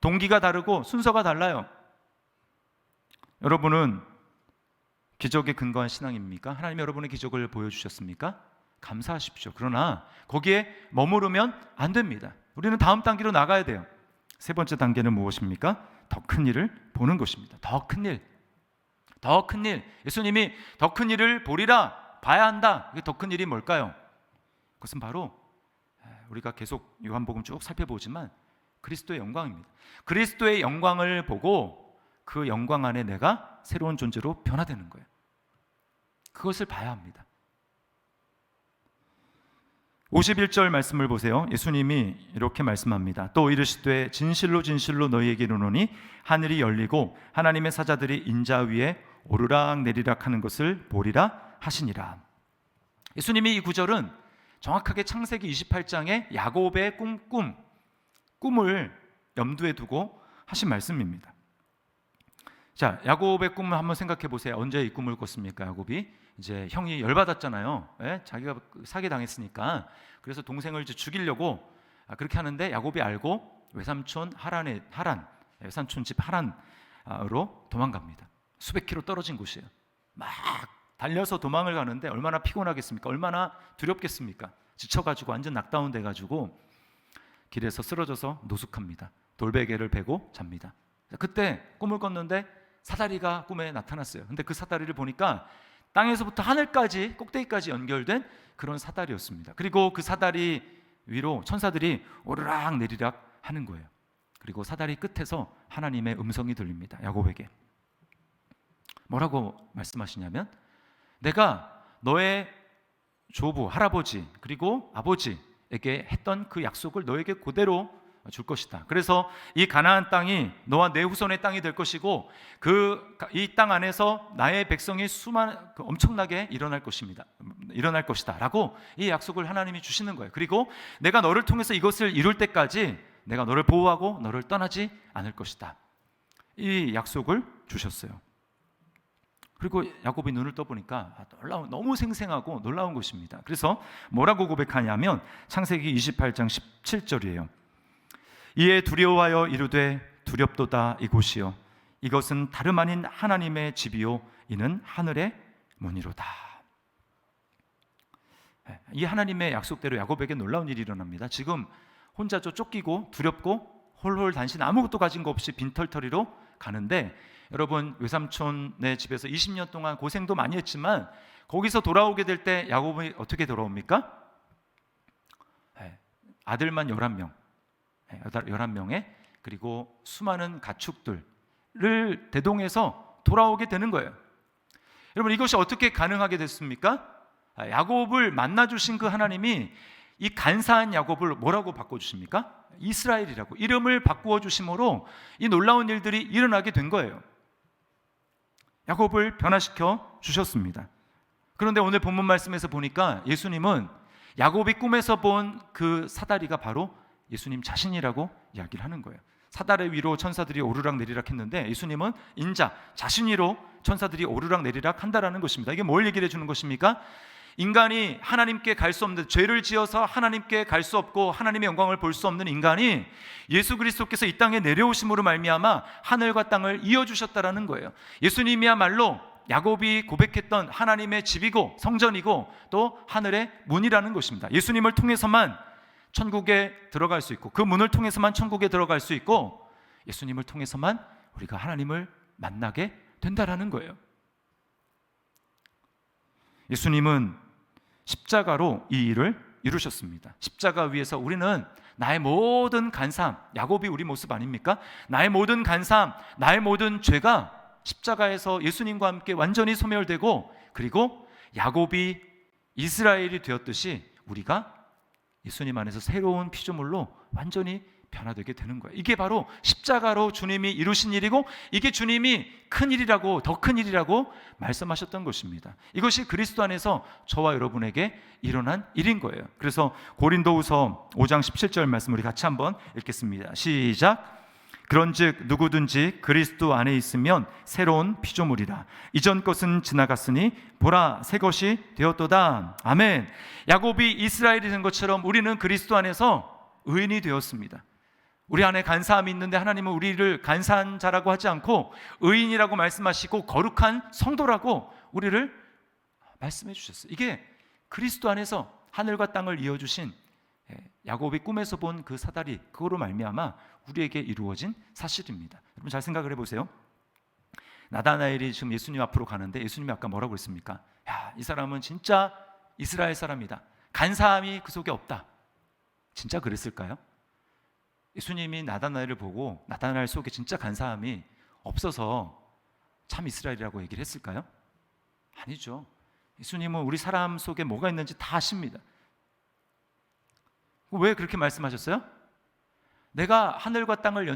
동기가 다르고 순서가 달라요. 여러분은 기적에 근거한 신앙입니까? 하나님이 여러분의 기적을 보여주셨습니까? 감사하십시오. 그러나 거기에 머무르면 안 됩니다. 우리는 다음 단계로 나가야 돼요. 세 번째 단계는 무엇입니까? 더 큰 일을 보는 것입니다. 더 큰 일. 더 큰 일. 예수님이 더 큰 일을 보리라, 봐야 한다. 이게 더 큰 일이 뭘까요? 그것은 바로 우리가 계속 요한복음 쭉 살펴보지만 그리스도의 영광입니다. 그리스도의 영광을 보고 그 영광 안에 내가 새로운 존재로 변화되는 거예요. 그것을 봐야 합니다. 51절 말씀을 보세요. 예수님이 이렇게 말씀합니다. 또 이르시되 진실로 진실로 너희에게 이르노니 하늘이 열리고 하나님의 사자들이 인자 위에 오르락 내리락 하는 것을 보리라 하시니라. 예수님이 이 구절은 정확하게 창세기 28장의 야곱의 꿈을 염두에 두고 하신 말씀입니다. 자, 야곱의 꿈을 한번 생각해 보세요. 언제 이 꿈을 꿨습니까? 야곱이 이제 형이 열받았잖아요. 자기가 사기 당했으니까. 그래서 동생을 이제 죽이려고 그렇게 하는데 야곱이 알고 외삼촌 외삼촌 집 하란으로 도망갑니다. 수백 킬로 떨어진 곳이에요. 막 달려서 도망을 가는데 얼마나 피곤하겠습니까? 얼마나 두렵겠습니까? 지쳐가지고 완전 낙다운 돼가지고 길에서 쓰러져서 노숙합니다. 돌베개를 베고 잡니다. 그때 꿈을 꿨는데 사다리가 꿈에 나타났어요. 근데 그 사다리를 보니까 땅에서부터 하늘까지, 꼭대기까지 연결된 그런 사다리였습니다. 그리고 그 사다리 위로 천사들이 오르락 내리락 하는 거예요. 그리고 사다리 끝에서 하나님의 음성이 들립니다. 야곱에게 뭐라고 말씀하시냐면, 내가 너의 조부, 할아버지 그리고 아버지에게 했던 그 약속을 너에게 그대로 줄 것이다. 그래서 이 가나안 땅이 너와 내 후손의 땅이 될 것이고 이 땅 안에서 나의 백성이 엄청나게 일어날 것이다 라고 이 약속을 하나님이 주시는 거예요. 그리고 내가 너를 통해서 이것을 이룰 때까지 내가 너를 보호하고 너를 떠나지 않을 것이다. 이 약속을 주셨어요. 그리고 야곱이 눈을 떠보니까 너무 생생하고 놀라운 것입니다. 그래서 뭐라고 고백하냐면 창세기 28장 17절이에요. 이에 두려워하여 이르되 두렵도다 이곳이요 이것은 다름 아닌 하나님의 집이요 이는 하늘의 문이로다. 이 하나님의 약속대로 야곱에게 놀라운 일이 일어납니다. 지금 혼자서 쫓기고 두렵고 홀홀 단신 아무것도 가진 거 없이 빈털터리로 가는데, 여러분 외삼촌네 집에서 20년 동안 고생도 많이 했지만 거기서 돌아오게 될 때 야곱이 어떻게 돌아옵니까? 아들만 11명, 11명에 그리고 수많은 가축들을 대동해서 돌아오게 되는 거예요. 여러분 이것이 어떻게 가능하게 됐습니까? 야곱을 만나주신 그 하나님이 이 간사한 야곱을 뭐라고 바꿔주십니까? 이스라엘이라고 이름을 바꾸어 주심으로 이 놀라운 일들이 일어나게 된 거예요. 야곱을 변화시켜 주셨습니다. 그런데 오늘 본문 말씀에서 보니까 예수님은 야곱이 꿈에서 본 그 사다리가 바로 예수님 자신이라고 이야기를 하는 거예요. 사다리 위로 천사들이 오르락 내리락 했는데 예수님은 인자 자신 위로 천사들이 오르락 내리락 한다라는 것입니다. 이게 뭘 얘기를 해주는 것입니까? 인간이 하나님께 갈 수 없는, 죄를 지어서 하나님께 갈 수 없고 하나님의 영광을 볼 수 없는 인간이 예수 그리스도께서 이 땅에 내려오심으로 말미암아 하늘과 땅을 이어주셨다라는 거예요. 예수님이야말로 야곱이 고백했던 하나님의 집이고 성전이고 또 하늘의 문이라는 것입니다. 예수님을 통해서만 천국에 들어갈 수 있고 그 문을 통해서만 천국에 들어갈 수 있고 예수님을 통해서만 우리가 하나님을 만나게 된다라는 거예요. 예수님은 십자가로 이 일을 이루셨습니다. 십자가 위에서 우리는 나의 모든 간사함, 야곱이 우리 모습 아닙니까? 나의 모든 간사함, 나의 모든 죄가 십자가에서 예수님과 함께 완전히 소멸되고, 그리고 야곱이 이스라엘이 되었듯이 우리가 예수님 안에서 새로운 피조물로 완전히 변화되게 되는 거예요. 이게 바로 십자가로 주님이 이루신 일이고, 이게 주님이 큰 일이라고, 더 큰 일이라고 말씀하셨던 것입니다. 이것이 그리스도 안에서 저와 여러분에게 일어난 일인 거예요. 그래서 고린도후서 5장 17절 말씀 우리 같이 한번 읽겠습니다. 시작. 그런즉 누구든지 그리스도 안에 있으면 새로운 피조물이라. 이전 것은 지나갔으니 보라 새 것이 되었도다. 아멘. 야곱이 이스라엘이 된 것처럼 우리는 그리스도 안에서 의인이 되었습니다. 우리 안에 간사함이 있는데 하나님은 우리를 간사한 자라고 하지 않고 의인이라고 말씀하시고 거룩한 성도라고 우리를 말씀해 주셨어요. 이게 그리스도 안에서 하늘과 땅을 이어주신 야곱이 꿈에서 본 그 사다리, 그거로 말미암아 우리에게 이루어진 사실입니다. 여러분 잘 생각을 해보세요. 나다나엘이 지금 예수님 앞으로 가는데 예수님이 아까 뭐라고 그랬습니까? 야, 이 사람은 진짜 이스라엘 사람이다. 간사함이 그 속에 없다. 진짜 그랬을까요? 예수님이 나다나엘을 보고 나다나엘 속에 진짜 간사함이 없어서 참 이스라엘이라고 얘기를 했을까요? 아니죠. 예수님은 우리 사람 속에 뭐가 있는지 다 아십니다. 왜 그렇게 말씀하셨어요? 내가 하늘과 땅을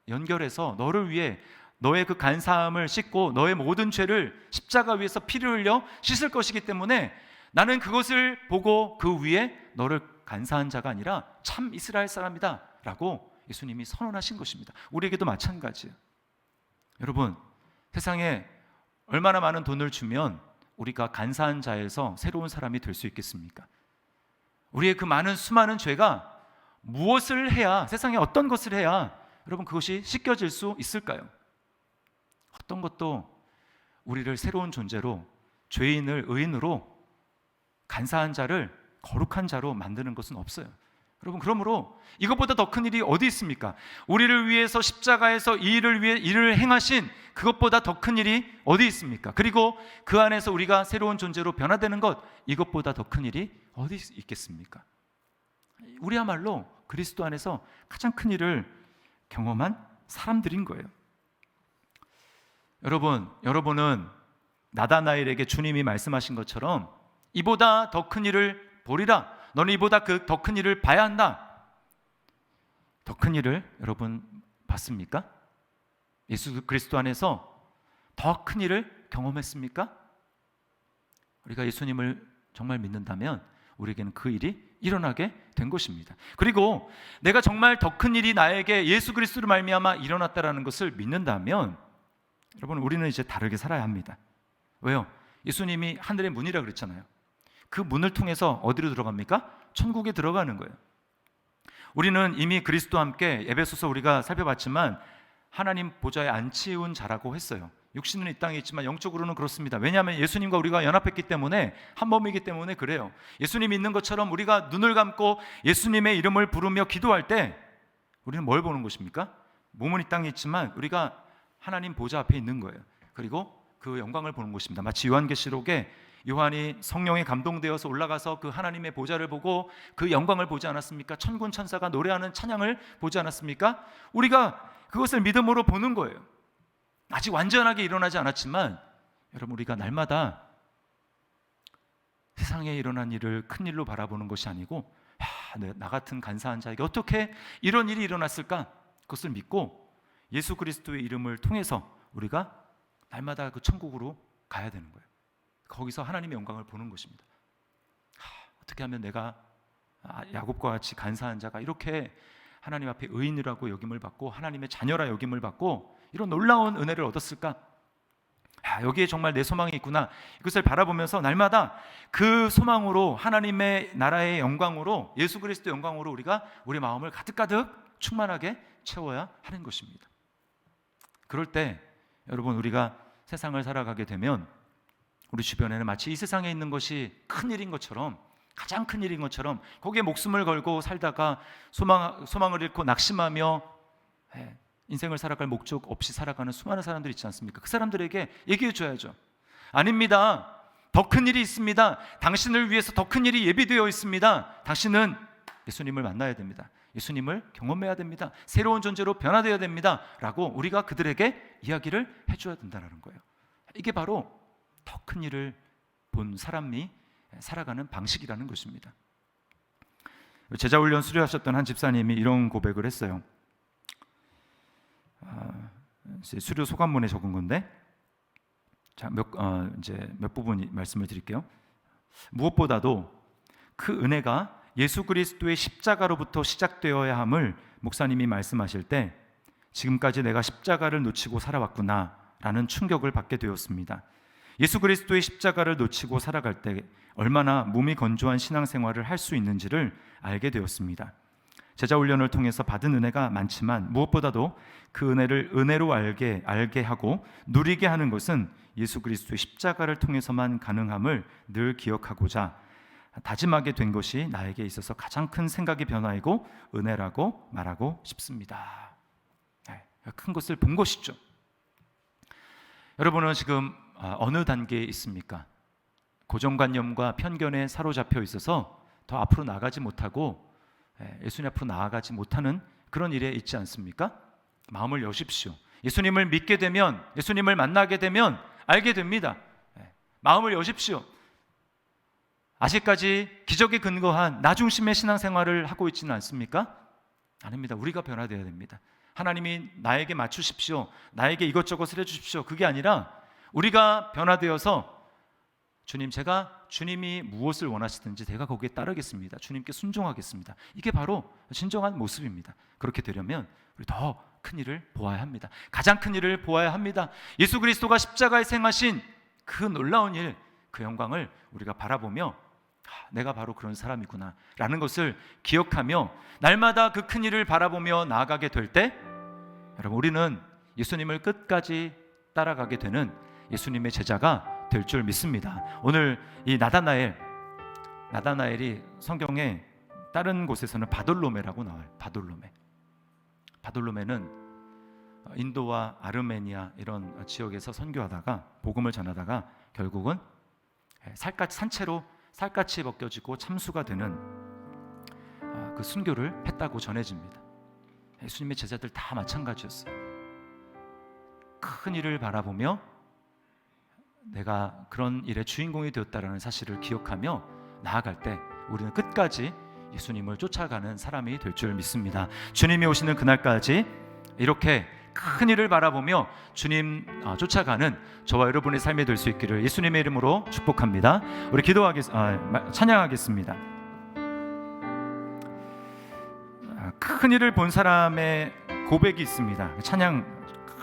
연결해서 너를 위해 너의 그 간사함을 씻고 너의 모든 죄를 십자가 위에서 피를 흘려 씻을 것이기 때문에 나는 그것을 보고 그 위에 너를 간사한 자가 아니라 참 이스라엘 사람이다 라고 예수님이 선언하신 것입니다. 우리에게도 마찬가지예요. 여러분, 세상에 얼마나 많은 돈을 주면 우리가 간사한 자에서 새로운 사람이 될 수 있겠습니까? 우리의 그 많은 수많은 죄가 무엇을 해야, 세상에 어떤 것을 해야 여러분 그것이 씻겨질 수 있을까요? 어떤 것도 우리를 새로운 존재로, 죄인을 의인으로, 간사한 자를 거룩한 자로 만드는 것은 없어요. 여러분, 그러므로 이것보다 더 큰 일이 어디 있습니까? 우리를 위해서 십자가에서 이 일을 위해 일을 행하신 그것보다 더 큰 일이 어디 있습니까? 그리고 그 안에서 우리가 새로운 존재로 변화되는 것, 이것보다 더 큰 일이 어디 있겠습니까? 우리야말로 그리스도 안에서 가장 큰 일을 경험한 사람들인 거예요. 여러분은 나다나엘에게 주님이 말씀하신 것처럼 이보다 더 큰 일을 보리라. 너는 이보다 그 더 큰 일을 봐야 한다. 더 큰 일을 여러분 봤습니까? 예수 그리스도 안에서 더 큰 일을 경험했습니까? 우리가 예수님을 정말 믿는다면 우리에게는 그 일이 일어나게 된 것입니다. 그리고 내가 정말 더 큰 일이 나에게 예수 그리스도로 말미암아 일어났다라는 것을 믿는다면 여러분, 우리는 이제 다르게 살아야 합니다. 왜요? 예수님이 하늘의 문이라 그랬잖아요. 그 문을 통해서 어디로 들어갑니까? 천국에 들어가는 거예요. 우리는 이미 그리스도와 함께 에베소서 우리가 살펴봤지만 하나님 보좌에 앉히운 자라고 했어요. 육신은 이 땅에 있지만 영적으로는 그렇습니다. 왜냐하면 예수님과 우리가 연합했기 때문에, 한 몸이기 때문에 그래요. 예수님이 있는 것처럼 우리가 눈을 감고 예수님의 이름을 부르며 기도할 때 우리는 뭘 보는 것입니까? 몸은 이 땅에 있지만 우리가 하나님 보좌 앞에 있는 거예요. 그리고 그 영광을 보는 것입니다. 마치 요한계시록에 요한이 성령에 감동되어서 올라가서 그 하나님의 보좌를 보고 그 영광을 보지 않았습니까? 천군 천사가 노래하는 찬양을 보지 않았습니까? 우리가 그것을 믿음으로 보는 거예요. 아직 완전하게 일어나지 않았지만 여러분, 우리가 날마다 세상에 일어난 일을 큰 일로 바라보는 것이 아니고, 나 같은 간사한 자에게 어떻게 이런 일이 일어났을까? 그것을 믿고 예수 그리스도의 이름을 통해서 우리가 날마다 그 천국으로 가야 되는 거예요. 거기서 하나님의 영광을 보는 것입니다. 어떻게 하면 내가 야곱과 같이 간사한 자가 이렇게 하나님 앞에 의인이라고 여김을 받고 하나님의 자녀라 여김을 받고 이런 놀라운 은혜를 얻었을까? 여기에 정말 내 소망이 있구나. 이것을 바라보면서 날마다 그 소망으로, 하나님의 나라의 영광으로, 예수 그리스도의 영광으로 우리가 우리 마음을 가득가득 충만하게 채워야 하는 것입니다. 그럴 때 여러분, 우리가 세상을 살아가게 되면 우리 주변에는 마치 이 세상에 있는 것이 큰일인 것처럼, 가장 큰 일인 것처럼 거기에 목숨을 걸고 살다가 소망을 잃고 낙심하며 인생을 살아갈 목적 없이 살아가는 수많은 사람들이 있지 않습니까? 그 사람들에게 얘기해 줘야죠. 아닙니다. 더 큰 일이 있습니다. 당신을 위해서 더 큰 일이 예비되어 있습니다. 당신은 예수님을 만나야 됩니다. 예수님을 경험해야 됩니다. 새로운 존재로 변화되어야 됩니다. 라고 우리가 그들에게 이야기를 해줘야 된다는 거예요. 이게 바로 더 큰 일을 본 사람이 살아가는 방식이라는 것입니다. 제자훈련 수료하셨던 한 집사님이 이런 고백을 했어요. 수료 소감문에 적은 건데, 몇 부분 말씀을 드릴게요. 무엇보다도 그 은혜가 예수 그리스도의 십자가로부터 시작되어야 함을 목사님이 말씀하실 때, 지금까지 내가 십자가를 놓치고 살아왔구나 라는 충격을 받게 되었습니다. 예수 그리스도의 십자가를 놓치고 살아갈 때 얼마나 몸이 건조한 신앙생활을 할 수 있는지를 알게 되었습니다. 제자훈련을 통해서 받은 은혜가 많지만 무엇보다도 그 은혜를 은혜로 알게 하고 누리게 하는 것은 예수 그리스도의 십자가를 통해서만 가능함을 늘 기억하고자 다짐하게 된 것이 나에게 있어서 가장 큰 생각의 변화이고 은혜라고 말하고 싶습니다. 큰 것을 본 것이죠. 여러분은 지금 어느 단계에 있습니까? 고정관념과 편견에 사로잡혀 있어서 더 앞으로 나아가지 못하고 예수님 앞으로 나아가지 못하는 그런 일에 있지 않습니까? 마음을 여십시오. 예수님을 믿게 되면, 예수님을 만나게 되면 알게 됩니다. 마음을 여십시오. 아직까지 기적에 근거한 나 중심의 신앙생활을 하고 있지는 않습니까? 아닙니다. 우리가 변화되어야 됩니다. 하나님이 나에게 맞추십시오, 나에게 이것저것을 해주십시오, 그게 아니라 우리가 변화되어서 주님, 제가 주님이 무엇을 원하시든지 제가 거기에 따르겠습니다. 주님께 순종하겠습니다. 이게 바로 진정한 모습입니다. 그렇게 되려면 우리 더 큰 일을 보아야 합니다. 가장 큰 일을 보아야 합니다. 예수 그리스도가 십자가에 행하신 그 놀라운 일, 그 영광을 우리가 바라보며 내가 바로 그런 사람이구나 라는 것을 기억하며 날마다 그 큰 일을 바라보며 나아가게 될 때, 여러분, 우리는 예수님을 끝까지 따라가게 되는 예수님의 제자가 될 줄 믿습니다. 오늘 이 나다나엘이 성경에 다른 곳에서는 바돌로메라고 나와요. 바돌로메는 인도와 아르메니아 이런 지역에서 선교하다가 복음을 전하다가 결국은 산채로 살갗이 벗겨지고 참수가 되는 그 순교를 했다고 전해집니다. 예수님의 제자들 다 마찬가지였어요. 큰 일을 바라보며 내가 그런 일의 주인공이 되었다라는 사실을 기억하며 나아갈 때 우리는 끝까지 예수님을 쫓아가는 사람이 될 줄 믿습니다. 주님이 오시는 그날까지 이렇게 큰 일을 바라보며 주님 쫓아가는 저와 여러분의 삶이 될 수 있기를 예수님의 이름으로 축복합니다. 우리 찬양하겠습니다. 큰 일을 본 사람의 고백이 있습니다.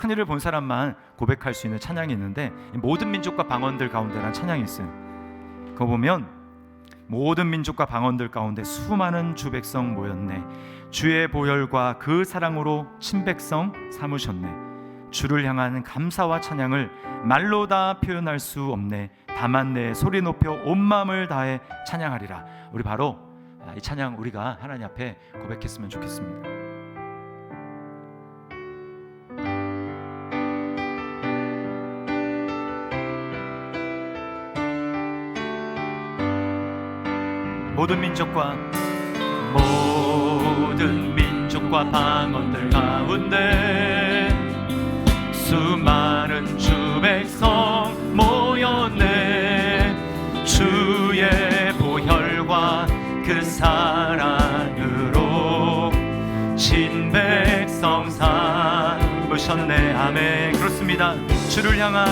큰 일을 본 사람만 고백할 수 있는 찬양이 있는데, 모든 민족과 방언들 가운데라는 찬양이 있어요. 그거 보면 모든 민족과 방언들 가운데 수많은 주 백성 모였네. 주의 보혈과 그 사랑으로 친백성 삼으셨네. 주를 향한 감사와 찬양을 말로 다 표현할 수 없네. 다만 내 소리 높여 온 마음을 다해 찬양하리라. 우리 바로 이 찬양 우리가 하나님 앞에 고백했으면 좋겠습니다. 모든 민족과 방언들 가운데 수많은 주 백성 모였네. 주의 보혈과 그 사랑으로 진백성 삼으셨네. 아멘. 그렇습니다. 주를 향한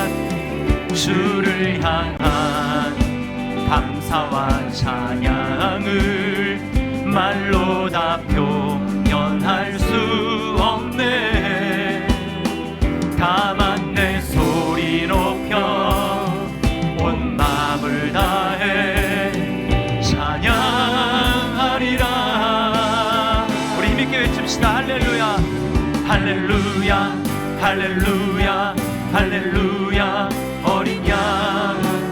감사와 찬양을 말로 다 표현할 수 없네. 다만 내 소리 높여 온 마음을 다해 찬양하리라. 우리 힘있게 외칩시다. 할렐루야 할렐루야 할렐루야 할렐루야. 어린 양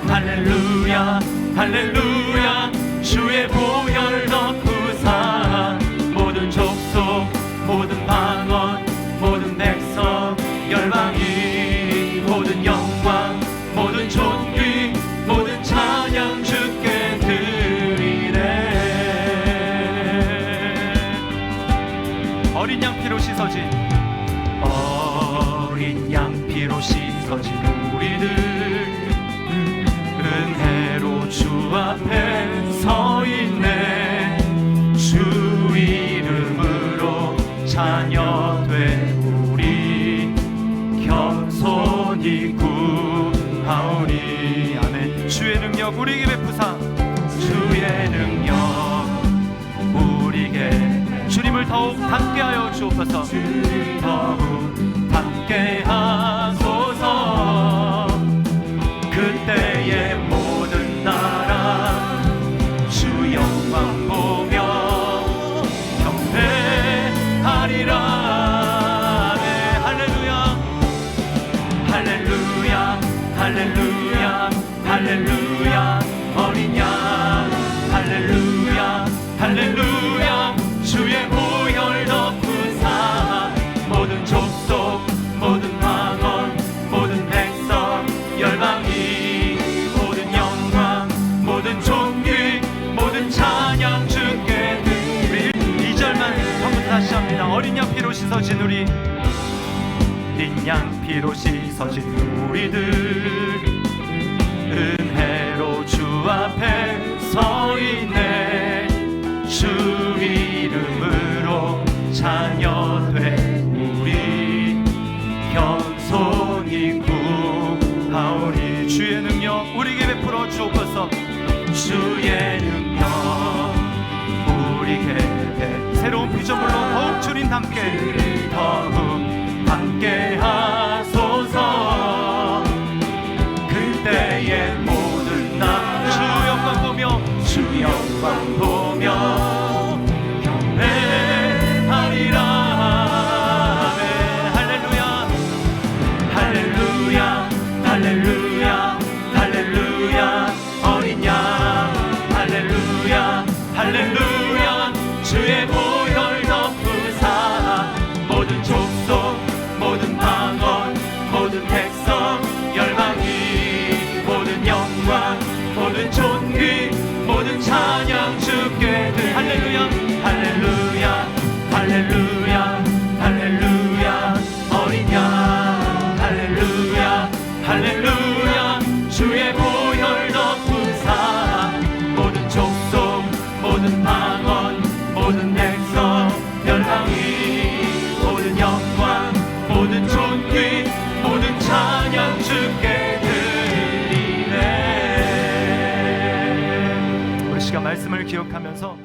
할렐루야 할렐루야. 주의 보혈 덮으사 모든 족속 모든 방언 모든 백성 열방이 모든 영광 모든 존귀 모든 찬양 주께 드리네. 어린 양 피로 씻어진 우리들 은혜로 주 앞에 서 있네. 주 이름으로 자녀된 우리 겸손히 구하오니. 아멘. 주의 능력 우리에게 베푸사 주의 능력 우리에게 주님을 더욱 닮게 하여 주옵소서. 더욱 닮게 하소서. 그때의 모든 나라 주 영광 보며 경배하리라. 네, 할렐루야 할렐루야 할렐루야 할렐루야. 어린 양 할렐루야 할렐루야. 주의 보혈 덮으사 모든 족속 모든 방언 모든 백성 열방이 모든 영광 모든 존귀 모든 찬양 주께 드리. 2절만 처음부터 다시 합니다. 어린 양 피로 씻어진 우리 어린 양 피로 씻어진 우리들 은혜로 주 앞에 서 있네. 주 이름으로 자녀된 우리 겸손히 구하오니. 주의 능력 우리에게 베풀어 주옵소서. 주의 능력 우리에게 새로운 피조물로 더욱 주님 닮게 더욱 닮게 하소서. 그때의 모든 날 주 영광 보며 주 영광 보며 경배하리라. 할렐루야 할렐루야 할렐루야 할렐루야. 어린 양 할렐루야 할렐루야. 주의 보혈 덮으사 모든 족속 모든 방언 모든 백성 열방이 모든 영광 모든 존귀 모든 찬양 주께 드리. 할렐루야 할렐루야 할렐루야 할렐루야. 어린 양 할렐루야 할렐루야. 주의 보혈 덮으사 모든 족속 모든 방언 모든 백성 열방이 모든 영광 모든 존귀 모든 찬양 주께 드리네. 우리 시간 말씀을 기억하면서